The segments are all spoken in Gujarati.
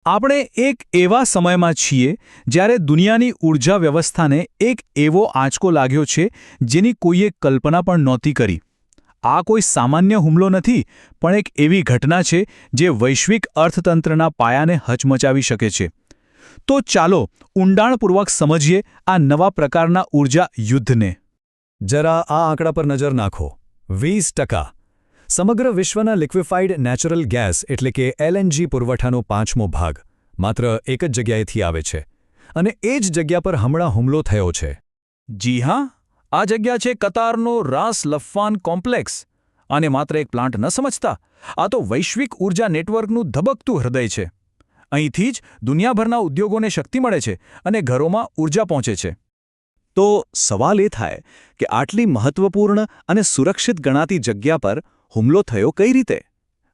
આપણે એક એવા સમયમાં છીએ જ્યારે દુનિયાની ઊર્જા વ્યવસ્થાને એક એવો આંચકો લાગ્યો છે જેની કોઈએ કલ્પના પણ નહોતી કરી. આ કોઈ સામાન્ય હુમલો નથી, પણ એક એવી ઘટના છે જે વૈશ્વિક અર્થતંત્રના પાયાને હચમચાવી શકે છે. તો ચાલો ઊંડાણપૂર્વક સમજીએ આ નવા પ્રકારના ઊર્જા યુદ્ધને. જરા આ આંકડા પર નજર નાખો. 20%. સમગ્ર વિશ્વના લિક્વિફાઇડ નેચરલ ગેસ એટલે કે LNG પુરવઠાનો 5મો ભાગ માત્ર એક જ જગ્યાએથી આવે છે. અને એ જ જગ્યા પર હમણાં હુમલો થયો છે. જી હા, આ જગ્યા છે કતારનો રાસ લફવાન કોમ્પ્લેક્સ. આને માત્ર એક પ્લાન્ટ ન સમજતા, આ તો વૈશ્વિક ઊર્જા નેટવર્કનું ધબકતું હૃદય છે. અહીંથી જ દુનિયાભરના ઉદ્યોગોને શક્તિ મળે છે અને ઘરોમાં ઊર્જા પહોંચે છે. તો સવાલ એ થાય કે આટલી મહત્વપૂર્ણ અને સુરક્ષિત ગણાતી જગ્યા પર હુમલો થયો કઈ રીતે?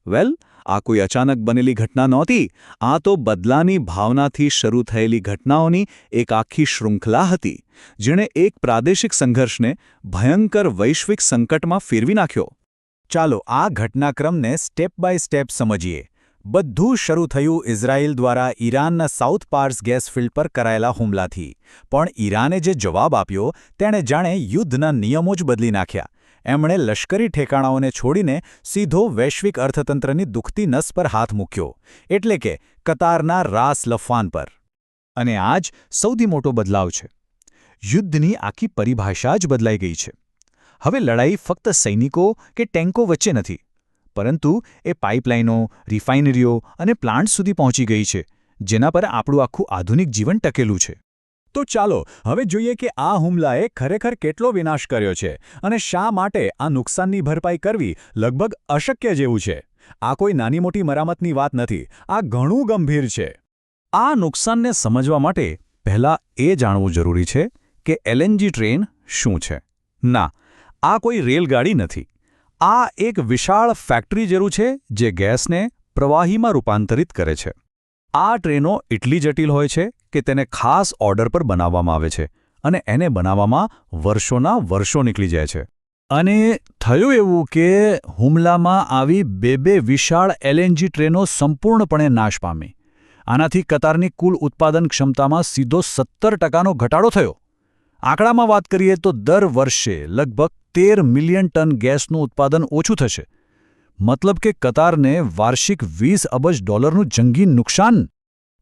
વેલ, આ કોઈ અચાનક બનેલી ઘટના નહોતી. આ તો બદલાની ભાવનાથી શરૂ થયેલી ઘટનાઓની એક આખી શૃંખલા હતી, જેણે એક પ્રાદેશિક સંઘર્ષને ભયંકર વૈશ્વિક સંકટમાં ફેરવી નાખ્યો. ચાલો આ ઘટનાક્રમને સ્ટેપ બાય સ્ટેપ સમજીએ. બધું શરૂ થયું ઇઝરાયલ દ્વારા ઈરાનના સાઉથ પાર્સ ગેસ ફિલ્ડ પર કરાયેલા હુમલાથી. પણ ઈરાને જે જવાબ આપ્યો તેણે જાણે યુદ્ધના નિયમો જ બદલી નાખ્યા. એમણે લશ્કરી ઠેકાણાઓને છોડીને સીધો વૈશ્વિક અર્થતંત્રની દુખતી નસ પર હાથ મૂક્યો, એટલે કે કતારના રાસ લફવાન પર. અને આ જ સૌથી મોટો બદલાવ છે. યુદ્ધની આખી પરિભાષા જ બદલાઈ ગઈ છે. હવે લડાઈ ફક્ત સૈનિકો કે ટેન્કો વચ્ચે નથી, પરંતુ એ પાઇપલાઇનો, રિફાઇનરીઓ અને પ્લાન્ટ સુધી પહોંચી ગઈ છે, જેના પર આપણું આખું આધુનિક જીવન ટકેલું છે. તો ચાલો હવે જોઈએ કે આ હુમલાએ ખરેખર કેટલો વિનાશ કર્યો છે અને શા માટે આ નુકસાનની ભરપાઈ કરવી લગભગ અશક્ય જેવું છે. આ કોઈ નાની મોટી મરામતની વાત નથી, આ ઘણું ગંભીર છે. આ નુકસાનને સમજવા માટે પહેલાં એ જાણવું જરૂરી છે કે LNG ટ્રેન શું છે. ના, આ કોઈ રેલગાડી નથી. આ એક વિશાળ ફેક્ટરી જેવું છે જે ગેસને પ્રવાહીમાં રૂપાંતરિત કરે છે. આ ટ્રેનો એટલી જટિલ હોય છે કે તેને ખાસ ઓર્ડર પર બનાવવામાં આવે છે અને એને બનાવવામાં વર્ષોના વર્ષો નીકળી જાય છે. અને થયું એવું કે હુમલામાં આવી બે વિશાળ LNG ટ્રેનો સંપૂર્ણપણે નાશ પામી. આનાથી કતારની કુલ ઉત્પાદન ક્ષમતામાં સીધો 17% ઘટાડો થયો. આંકડામાં વાત કરીએ તો દર વર્ષે લગભગ 13 મિલિયન ટન ગેસનું ઉત્પાદન ઓછું થશે. મતલબ કે કતારને વાર્ષિક $20 અબજ જંગી નુકસાન.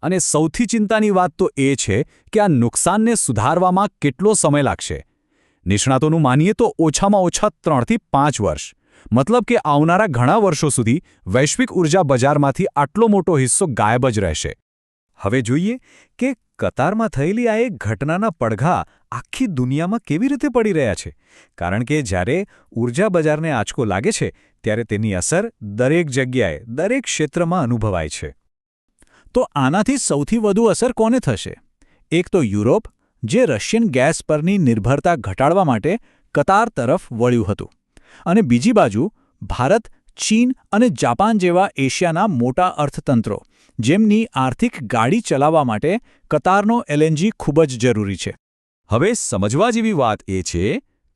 અને સૌથી ચિંતાની વાત તો એ છે કે આ નુકસાનને સુધારવામાં કેટલો સમય લાગશે. નિષ્ણાતોનું માનીએ તો ઓછામાં ઓછા 3 થી 5 વર્ષ. મતલબ કે આવનારા ઘણા વર્ષો સુધી વૈશ્વિક ઊર્જા બજારમાંથી આટલો મોટો હિસ્સો ગાયબ જ રહેશે. હવે જોઈએ કે કતારમાં થયેલી આ એક ઘટનાના પડઘા આખી દુનિયામાં કેવી રીતે પડી રહ્યા છે. કારણ કે જ્યારે ઊર્જા બજારને આંચકો લાગે છે ત્યારે તેની અસર દરેક જગ્યાએ, દરેક ક્ષેત્રમાં અનુભવાય છે. તો આનાથી સૌથી વધુ અસર કોને થશે? એક તો યુરોપ, જે રશિયન ગેસ પરની નિર્ભરતા ઘટાડવા માટે કતાર તરફ વળ્યું હતું. અને બીજી બાજુ ભારત, ચીન અને જાપાન જેવા એશિયાના મોટા અર્થતંત્રો, જેમની આર્થિક ગાડી ચલાવવા માટે કતારનો LNG ખૂબ જ જરૂરી છે. હવે સમજવા જેવી વાત એ છે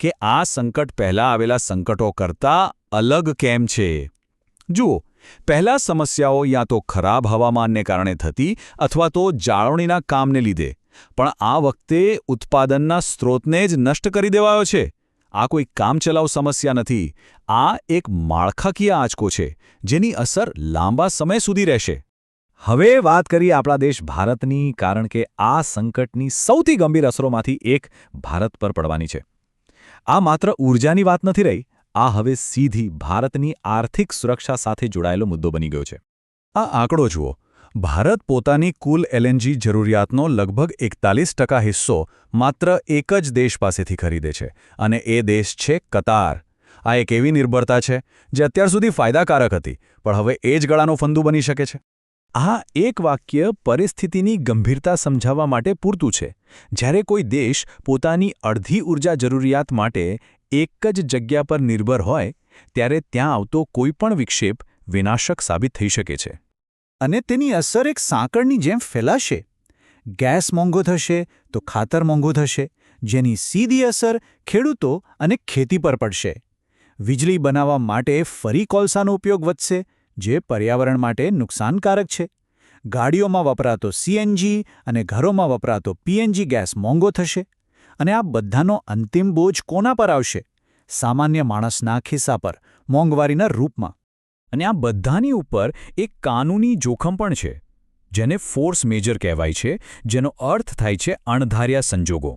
કે આ સંકટ પહેલાં આવેલા સંકટો કરતાં અલગ કેમ છે. જુઓ, પહેલાં સમસ્યાઓ યા તો ખરાબ હવામાનને કારણે થતી અથવા તો જાળવણીના કામને લીધે, પણ આ વખતે ઉત્પાદનના સ્ત્રોતને જ નષ્ટ કરી દેવાયો છે. આ કોઈ કામચલાઉ સમસ્યા નથી. આ એક માળખાકીય આંચકો છે જેની અસર લાંબા સમય સુધી રહેશે. હવે વાત કરીએ આપણા દેશ ભારતની, કારણ કે આ સંકટની સૌથી ગંભીર અસરોમાંથી એક ભારત પર પડવાની છે. આ માત્ર ઊર્જાની વાત નથી રહી, આ હવે સીધી ભારતની આર્થિક સુરક્ષા સાથે જોડાયેલો મુદ્દો બની ગયો છે. આ આંકડો જુઓ. ભારત પોતાની કુલ LNG જરૂરિયાતનો લગભગ 41% હિસ્સો માત્ર એક જ દેશ પાસેથી ખરીદે છે, અને એ દેશ છે કતાર. આ એક એવી નિર્ભરતા છે જે અત્યાર સુધી ફાયદાકારક હતી, પણ હવે એ જ ગળાનો ફંદુ બની શકે છે. આ એક વાક્ય પરિસ્થિતિની ગંભીરતા સમજાવવા માટે પૂરતું છે. જ્યારે કોઈ દેશ પોતાની અડધી ઊર્જા જરૂરિયાત માટે એક જ જગ્યા પર નિર્ભર હોય, ત્યારે ત્યાં આવતો કોઈપણ વિક્ષેપ વિનાશક સાબિત થઈ શકે છે. અને તેની અસર એક સાંકળની જેમ ફેલાશે. ગેસ મોંઘો થશે તો ખાતર મોંઘું થશે, જેની સીધી અસર ખેડૂતો અને ખેતી પર પડશે. વીજળી બનાવવા માટે ફરી કોલસાનો ઉપયોગ વધશે, જે પર્યાવરણ માટે નુકસાનકારક છે. ગાડીઓમાં વપરાતો સીએનજી અને ઘરોમાં વપરાતો પીએનજી ગેસ મોંઘો થશે અને આ બધાનો અંતિમ બોજ કોના પર આવશે? સામાન્ય માણસના ખિસ્સા પર, મોંઘવારીના રૂપમાં. અને આ બધાની ઉપર એક કાનૂની જોખમ પણ છે, જેને ફોર્સ મેજર કહેવાય છે, જેનો અર્થ થાય છે અણધાર્યા સંજોગો.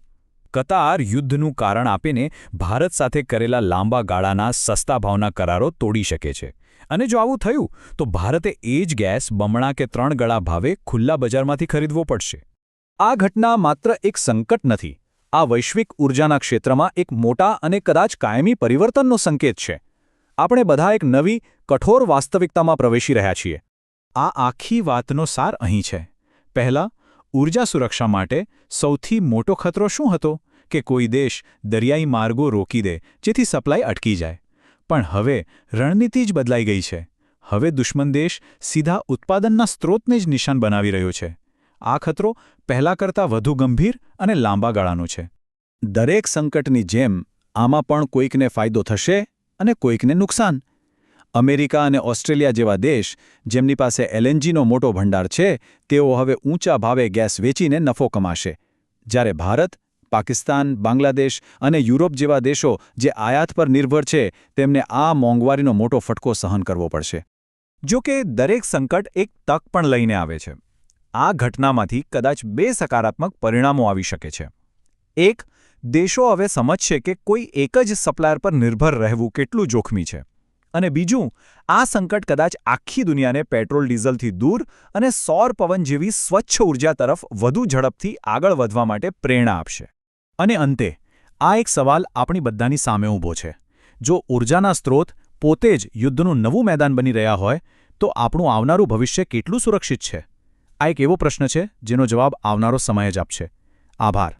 કતાર યુદ્ધનું કારણ આપીને ભારત સાથે કરેલા લાંબા ગાળાના સસ્તા ભાવના કરારો તોડી શકે છે. અને જો આવું થયું તો ભારતે એ જ ગેસ બમણા કે 3 ગણા ભાવે ખુલ્લા બજારમાંથી ખરીદવો પડશે. આ ઘટના માત્ર એક સંકટ નથી. આ વૈશ્વિક ઊર્જાના ક્ષેત્રમાં એક મોટા અને કદાચ કાયમી પરિવર્તનનો સંકેત છે. આપણે બધા એક નવી, કઠોર વાસ્તવિકતામાં પ્રવેશી રહ્યા છીએ. આ આખી વાતનો સાર અહીં છે. પહેલાં, ઊર્જા સુરક્ષા માટે સૌથી મોટો ખતરો શું હતો? કે કોઈ દેશ દરિયાઈ માર્ગો રોકી દે જેથી સપ્લાય અટકી જાય. પણ હવે રણનીતિ જ બદલાઈ ગઈ છે. હવે દુશ્મન દેશ સીધા ઉત્પાદનના સ્ત્રોતને જ નિશાન બનાવી રહ્યો છે. આ ખતરો પહેલાં કરતાં વધુ ગંભીર અને લાંબા ગાળાનો છે. દરેક સંકટની જેમ આમાં પણ કોઈકને ફાયદો થશે અને કોઈકને નુકસાન. અમેરિકા અને ઓસ્ટ્રેલિયા જેવા દેશ, જેમની પાસે એલએનજીનો મોટો ભંડાર છે, તેઓ હવે ઊંચા ભાવે ગેસ વેચીને નફો કમાશે. જ્યારે ભારત, પાકિસ્તાન, બાંગ્લાદેશ અને યુરોપ જેવા દેશો જે આયાત પર નિર્ભર છે, તેમને આ મોંઘવારીનો મોટો ફટકો સહન કરવો પડશે. જો કે દરેક સંકટ એક તક પણ લઈને આવે છે. આ ઘટનામાંથી કદાચ 2 સકારાત્મક પરિણામો આવી શકે છે. એક, દેશો હવે સમજશે કે કોઈ એક જ સપ્લાયર પર નિર્ભર રહેવું કેટલું જોખમી છે. અને બીજું, આ સંકટ કદાચ આખી દુનિયાને પેટ્રોલ ડીઝલથી દૂર અને સૌર પવન જેવી સ્વચ્છ ઊર્જા તરફ વધુ ઝડપથી આગળ વધવા માટે પ્રેરણા આપશે. અને અંતે, આ એક સવાલ આપણી બધાની સામે ઊભો છે. જો ઊર્જાના સ્ત્રોત પોતે જ યુદ્ધનું નવું મેદાન બની રહ્યા હોય, તો આપણું આવનારું ભવિષ્ય કેટલું સુરક્ષિત છે? આ એક એવો પ્રશ્ન છે જેનો જવાબ આવનારો સમય જ આપશે. આભાર.